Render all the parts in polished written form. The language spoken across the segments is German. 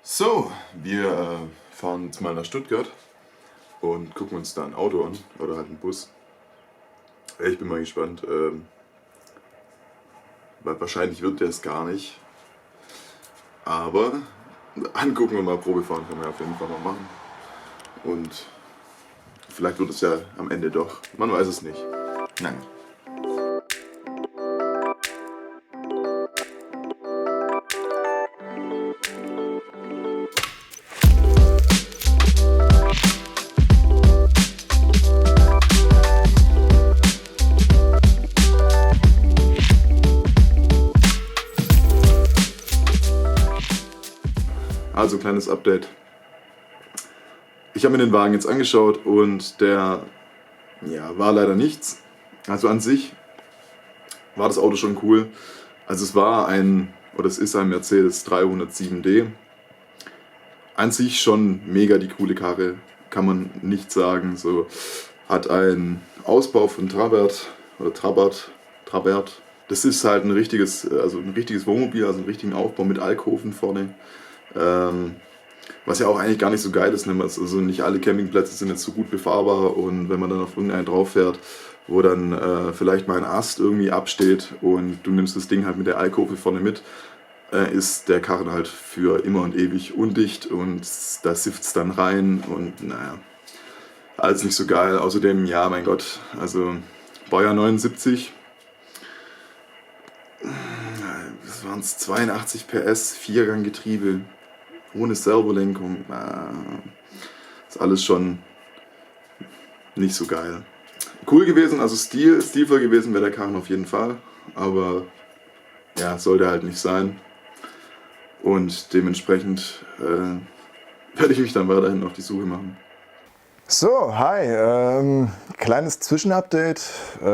So, wir fahren jetzt mal nach Stuttgart und gucken uns da ein Auto an oder halt einen Bus. Ich bin mal gespannt, weil wahrscheinlich wird der es gar nicht. Aber angucken wir mal, Probefahren können wir auf jeden Fall mal machen. Und vielleicht wird es ja am Ende doch. Man weiß es nicht. Nein. Also kleines Update. Ich habe mir den Wagen jetzt angeschaut und der war leider nichts. Also an sich war das Auto schon cool. Also es ist ein Mercedes 307D. An sich schon mega die coole Karre, kann man nicht sagen. So, hat einen Ausbau von Trabert oder Trabert. Das ist halt ein richtiges Wohnmobil, also einen richtigen Aufbau mit Alkoven vorne. Was ja auch eigentlich gar nicht so geil ist, ne? Also nicht alle Campingplätze sind jetzt so gut befahrbar, und wenn man dann auf irgendeinen drauf fährt, wo dann vielleicht mal ein Ast irgendwie absteht und du nimmst das Ding halt mit der Alkofe vorne mit, ist der Karren halt für immer und ewig undicht und da sifft es dann rein und naja, alles nicht so geil. Außerdem, ja, mein Gott, also Baujahr 79, das waren es 82 PS, Vierganggetriebe, ohne Servolenkung, ist alles schon nicht so geil. Cool gewesen, also stilvoll gewesen wäre der Karren auf jeden Fall, aber ja, sollte halt nicht sein. Und dementsprechend werde ich mich dann weiterhin auf die Suche machen. So, hi, kleines Zwischenupdate,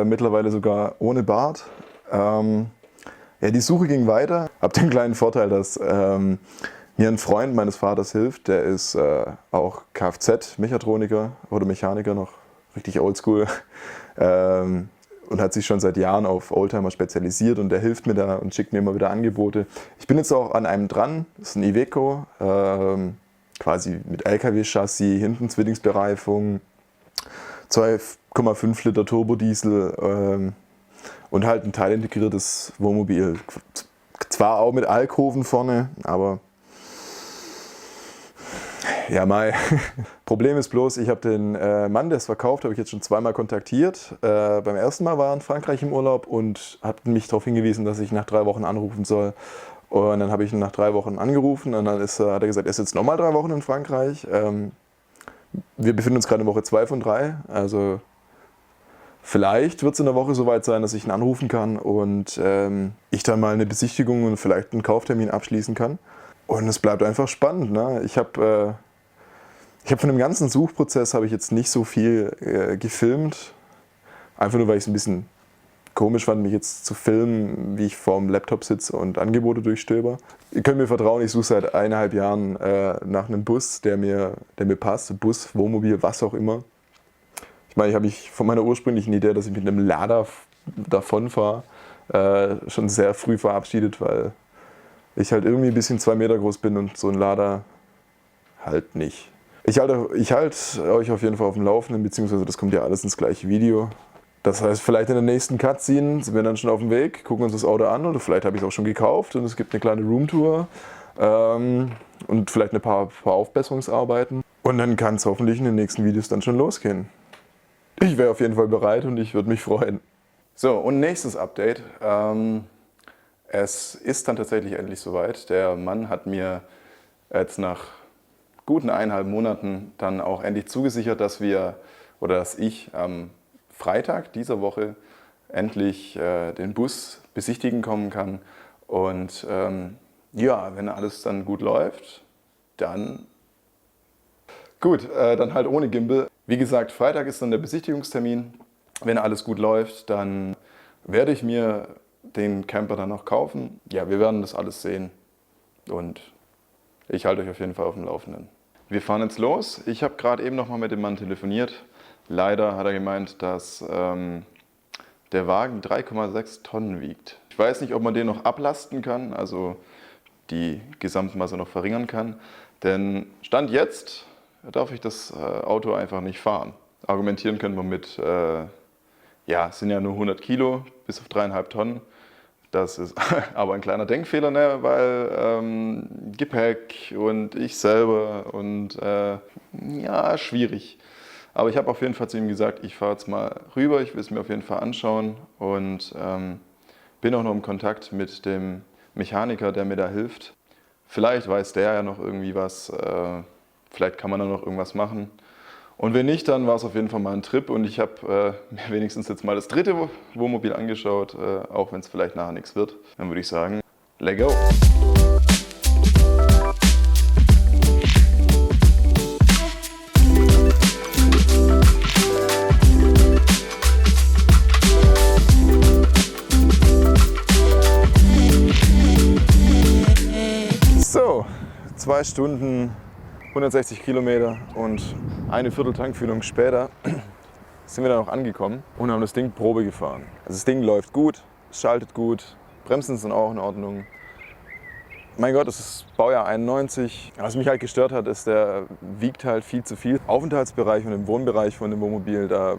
mittlerweile sogar ohne Bart. Die Suche ging weiter. Hab den kleinen Vorteil, dass mir ein Freund meines Vaters hilft. Der ist auch Kfz-Mechatroniker oder Mechaniker, noch richtig oldschool. Und hat sich schon seit Jahren auf Oldtimer spezialisiert, und der hilft mir da und schickt mir immer wieder Angebote. Ich bin jetzt auch an einem dran, das ist ein Iveco, quasi mit LKW-Chassis, hinten Zwillingsbereifung, 2,5 Liter Turbodiesel und halt ein teilintegriertes Wohnmobil. Zwar auch mit Alkoven vorne, aber ja, Mai. Problem ist bloß, ich habe den Mann, der es verkauft, habe ich jetzt schon zweimal kontaktiert. Beim ersten Mal war er in Frankreich im Urlaub und hat mich darauf hingewiesen, dass ich nach 3 Wochen anrufen soll. Und dann habe ich ihn nach 3 Wochen angerufen und dann hat er gesagt, er ist jetzt nochmal 3 Wochen in Frankreich. Wir befinden uns gerade in Woche 2 von 3. Also vielleicht wird es in der Woche soweit sein, dass ich ihn anrufen kann und ich dann mal eine Besichtigung und vielleicht einen Kauftermin abschließen kann. Und es bleibt einfach spannend, ne? Ich habe von dem ganzen Suchprozess habe ich jetzt nicht so viel gefilmt. Einfach nur, weil ich es ein bisschen komisch fand, mich jetzt zu filmen, wie ich vorm Laptop sitze und Angebote durchstöber. Ihr könnt mir vertrauen, ich suche seit 1,5 Jahren nach einem Bus, der mir passt. Bus, Wohnmobil, was auch immer. Ich meine, ich habe mich von meiner ursprünglichen Idee, dass ich mit einem Lada davon fahre, schon sehr früh verabschiedet, weil ich halt irgendwie ein bisschen 2 Meter groß bin und so ein Lada halt nicht. Ich halte euch auf jeden Fall auf dem Laufenden, beziehungsweise das kommt ja alles ins gleiche Video. Das heißt, vielleicht in der nächsten Cutscene sind wir dann schon auf dem Weg, gucken uns das Auto an, oder vielleicht habe ich es auch schon gekauft und es gibt eine kleine Roomtour und vielleicht ein paar Aufbesserungsarbeiten. Und dann kann es hoffentlich in den nächsten Videos dann schon losgehen. Ich wäre auf jeden Fall bereit und ich würde mich freuen. So, und nächstes Update. Es ist dann tatsächlich endlich soweit. Der Mann hat mir jetzt nach guten 1,5 Monaten dann auch endlich zugesichert, dass ich am Freitag dieser Woche endlich den Bus besichtigen kommen kann. Und wenn alles dann gut läuft, dann dann halt ohne Gimbal. Wie gesagt, Freitag ist dann der Besichtigungstermin. Wenn alles gut läuft, dann werde ich mir den Camper dann noch kaufen. Ja, wir werden das alles sehen und ich halte euch auf jeden Fall auf dem Laufenden. Wir fahren jetzt los. Ich habe gerade eben noch mal mit dem Mann telefoniert. Leider hat er gemeint, dass der Wagen 3,6 Tonnen wiegt. Ich weiß nicht, ob man den noch ablasten kann. Also die Gesamtmasse noch verringern kann. Denn Stand jetzt darf ich das Auto einfach nicht fahren. Argumentieren können wir mit, ja, es sind ja nur 100 Kilo bis auf 3,5 Tonnen. Das ist aber ein kleiner Denkfehler, ne? Weil Gepäck und ich selber und ja, schwierig. Aber ich habe auf jeden Fall zu ihm gesagt, ich fahre jetzt mal rüber, ich will es mir auf jeden Fall anschauen und bin auch noch im Kontakt mit dem Mechaniker, der mir da hilft. Vielleicht weiß der ja noch irgendwie was, vielleicht kann man da noch irgendwas machen. Und wenn nicht, dann war es auf jeden Fall mal ein Trip und ich habe mir wenigstens jetzt mal das dritte Wohnmobil angeschaut, auch wenn es vielleicht nachher nichts wird. Dann würde ich sagen, let's go! So, 2 Stunden, 160 Kilometer und eine Viertel Tankfüllung später sind wir dann noch angekommen und haben das Ding Probe gefahren. Also das Ding läuft gut, es schaltet gut, Bremsen sind auch in Ordnung. Mein Gott, es ist Baujahr 91. Was mich halt gestört hat, ist, der wiegt halt viel zu viel. Aufenthaltsbereich und im Wohnbereich von dem Wohnmobil, da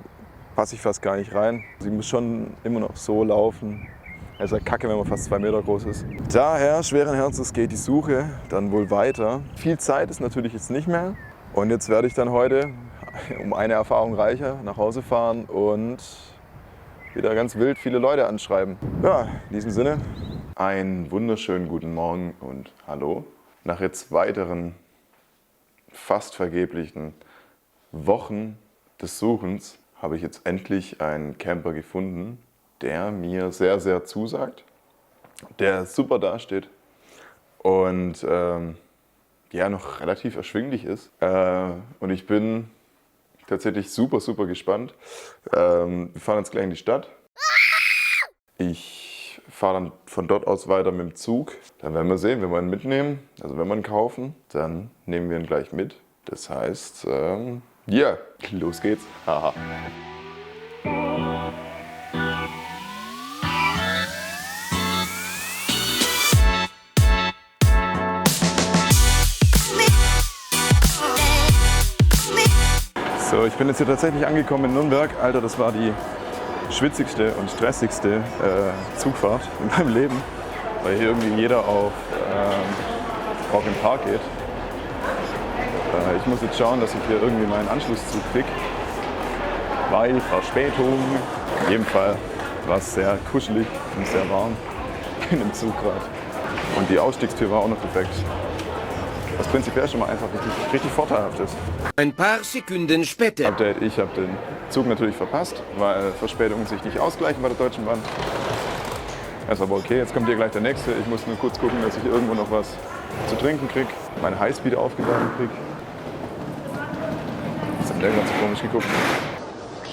passe ich fast gar nicht rein. Sie muss schon immer noch so laufen. Es ist ja kacke, wenn man fast 2 Meter groß ist. Daher, schweren Herzens geht die Suche dann wohl weiter. Viel Zeit ist natürlich jetzt nicht mehr. Und jetzt werde ich dann heute, um eine Erfahrung reicher, nach Hause fahren und wieder ganz wild viele Leute anschreiben. Ja, in diesem Sinne, einen wunderschönen guten Morgen und hallo. Nach jetzt weiteren, fast vergeblichen Wochen des Suchens habe ich jetzt endlich einen Camper gefunden, der mir sehr, sehr zusagt, der super dasteht und ja, noch relativ erschwinglich ist. Und ich bin tatsächlich super, super gespannt. Wir fahren jetzt gleich in die Stadt. Ich fahre dann von dort aus weiter mit dem Zug. Dann werden wir sehen, wenn wir ihn mitnehmen, also wenn wir ihn kaufen, dann nehmen wir ihn gleich mit. Das heißt, ja, los geht's. Haha. So, ich bin jetzt hier tatsächlich angekommen in Nürnberg. Alter, das war die schwitzigste und stressigste Zugfahrt in meinem Leben, weil hier irgendwie jeder auf Rock im Park geht. Ich muss jetzt schauen, dass ich hier irgendwie meinen Anschlusszug kriege, weil Verspätung. In jedem Fall war es sehr kuschelig und sehr warm in dem Zug gerade. Und die Ausstiegstür war auch noch defekt. Was prinzipiell schon mal einfach richtig vorteilhaft ist. Ein paar Sekunden später. Update, ich habe den Zug natürlich verpasst, weil Verspätungen sich nicht ausgleichen bei der Deutschen Bahn. Das ist aber okay, jetzt kommt hier gleich der nächste. Ich muss nur kurz gucken, dass ich irgendwo noch was zu trinken kriege, mein Highspeed aufgeladen kriege. Jetzt hat der ganz komisch geguckt.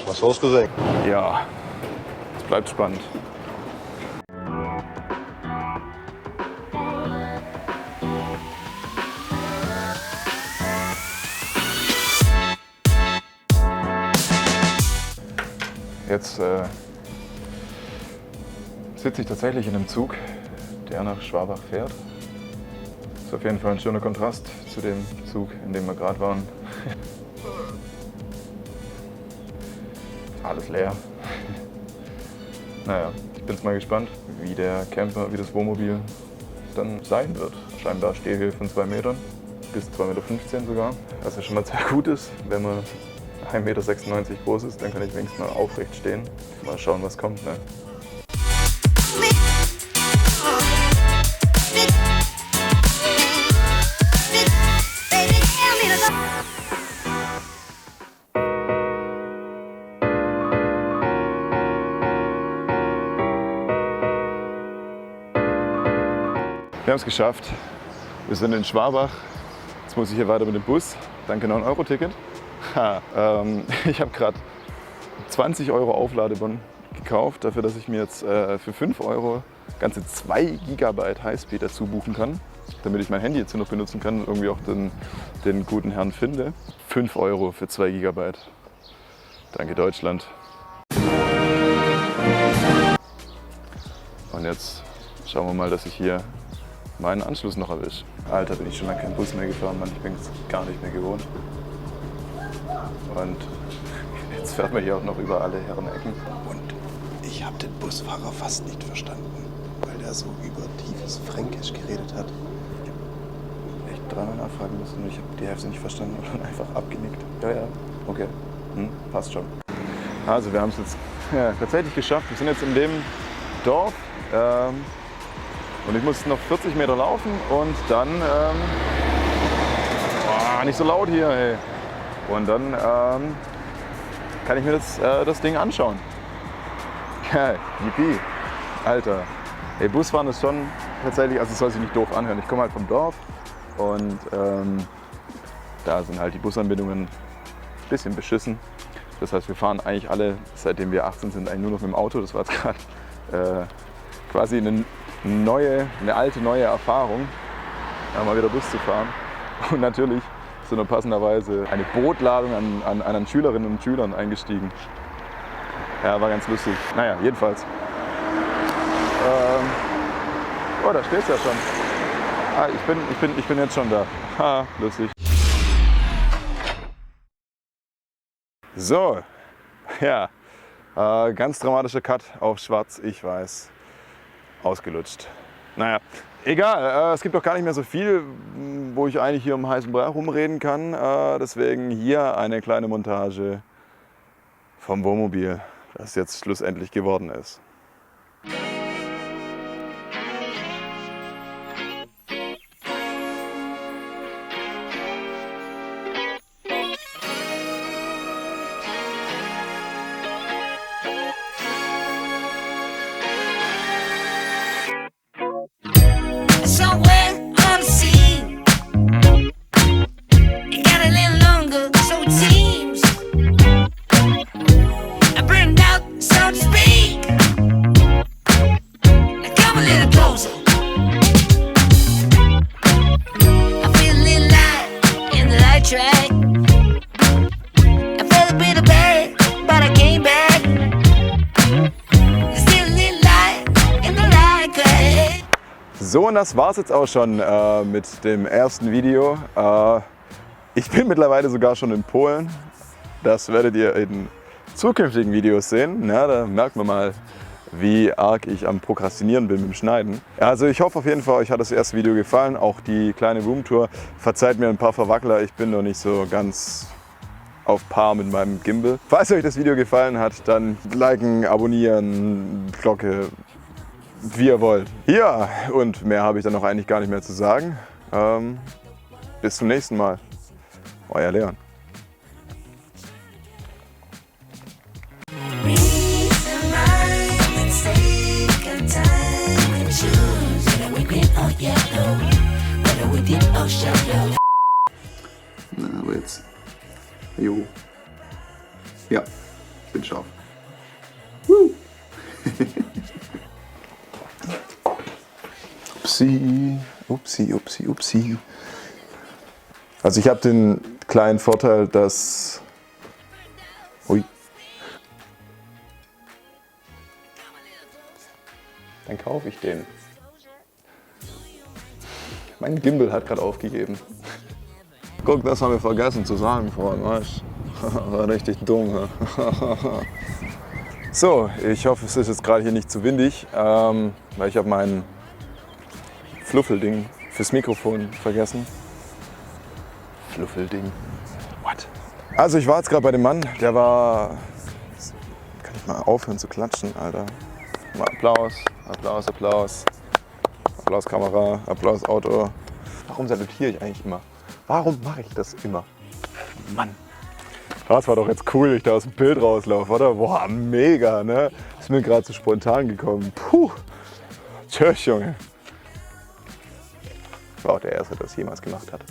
Was losgesehen? Ja, es bleibt spannend. Jetzt sitze ich tatsächlich in einem Zug, der nach Schwabach fährt. Das ist auf jeden Fall ein schöner Kontrast zu dem Zug, in dem wir gerade waren. Alles leer. Naja, ich bin jetzt mal gespannt, wie der Camper, wie das Wohnmobil dann sein wird. Scheinbar Stehhöhe von 2 Metern, bis 2,15 Meter sogar. Was ja schon mal sehr gut ist, wenn man 1,96 Meter groß ist, dann kann ich wenigstens mal aufrecht stehen. Mal schauen, was kommt. Ne? Wir haben es geschafft. Wir sind in Schwabach. Jetzt muss ich hier weiter mit dem Bus. Danke, 9-Euro-Ticket. Ich habe gerade 20 Euro Aufladebon gekauft, dafür, dass ich mir jetzt für 5 Euro ganze 2 GB Highspeed dazu buchen kann, damit ich mein Handy jetzt hier noch benutzen kann und irgendwie auch den guten Herrn finde. 5 Euro für 2 GB. Danke, Deutschland. Und jetzt schauen wir mal, dass ich hier meinen Anschluss noch erwische. Alter, bin ich schon lange keinen Bus mehr gefahren, Mann. Ich bin es gar nicht mehr gewohnt. Und jetzt fährt man hier auch noch über alle Herrenecken. Und ich habe den Busfahrer fast nicht verstanden, weil der so übertiefes Fränkisch geredet hat. Ich habe echt dreimal nachfragen müssen und ich habe die Hälfte nicht verstanden und dann einfach abgenickt. Ja, okay, passt schon. Also wir haben es jetzt tatsächlich geschafft. Wir sind jetzt in dem Dorf und ich muss noch 40 Meter laufen und dann, nicht so laut hier, ey. Und dann kann ich mir das Ding anschauen. Ja, yippie, Alter. Ey, Busfahren ist schon tatsächlich, also es soll sich nicht doof anhören. Ich komme halt vom Dorf und da sind halt die Busanbindungen ein bisschen beschissen. Das heißt, wir fahren eigentlich alle, seitdem wir 18 sind, eigentlich nur noch mit dem Auto. Das war jetzt gerade quasi eine alte, neue Erfahrung, mal wieder Bus zu fahren. Und natürlich sind wir passenderweise eine Bootladung an Schülerinnen und Schülern eingestiegen. Ja, war ganz lustig. Naja, jedenfalls. Oh, da steht's ja schon. Ich bin jetzt schon da. Ha, lustig. So, ja, ganz dramatischer Cut auf schwarz, ich weiß, ausgelutscht. Naja, egal, es gibt doch gar nicht mehr so viel, wo ich eigentlich hier um heißen Brei rumreden kann. Deswegen hier eine kleine Montage vom Wohnmobil, das jetzt schlussendlich geworden ist. So, und das war's jetzt auch schon mit dem ersten Video. Ich bin mittlerweile sogar schon in Polen. Das werdet ihr in zukünftigen Videos sehen. Ja, da merkt man mal, wie arg ich am Prokrastinieren bin mit dem Schneiden. Also ich hoffe auf jeden Fall, euch hat das erste Video gefallen. Auch die kleine Roomtour. Verzeiht mir ein paar Verwackler, ich bin noch nicht so ganz auf Paar mit meinem Gimbal. Falls euch das Video gefallen hat, dann liken, abonnieren, Glocke, wie ihr wollt. Ja, und mehr habe ich dann noch eigentlich gar nicht mehr zu sagen. Bis zum nächsten Mal. Euer Leon. Na, aber jetzt. Jo. Ja, ich bin scharf. Upsi. Also ich habe den kleinen Vorteil, dass... Ui. Dann kaufe ich den. Mein Gimbal hat gerade aufgegeben. Guck, das haben wir vergessen zu sagen vorhin, weißt du? War richtig dumm. So, ich hoffe, es ist jetzt gerade hier nicht zu windig, weil ich habe mein Fluffelding fürs Mikrofon vergessen. Fluffelding. What? Also ich war jetzt gerade bei dem Mann, der war... Kann ich mal aufhören zu klatschen, Alter? Mal Applaus, Applaus, Applaus. Applaus Kamera, Applaus Auto. Warum salutiere ich eigentlich immer? Warum mache ich das immer? Mann. Das war doch jetzt cool, wie ich da aus dem Bild rauslaufe, oder? Boah, mega, ne? Ist mir gerade so spontan gekommen. Puh. Tschüss, Junge. Ich war auch der Erste, der das jemals gemacht hat.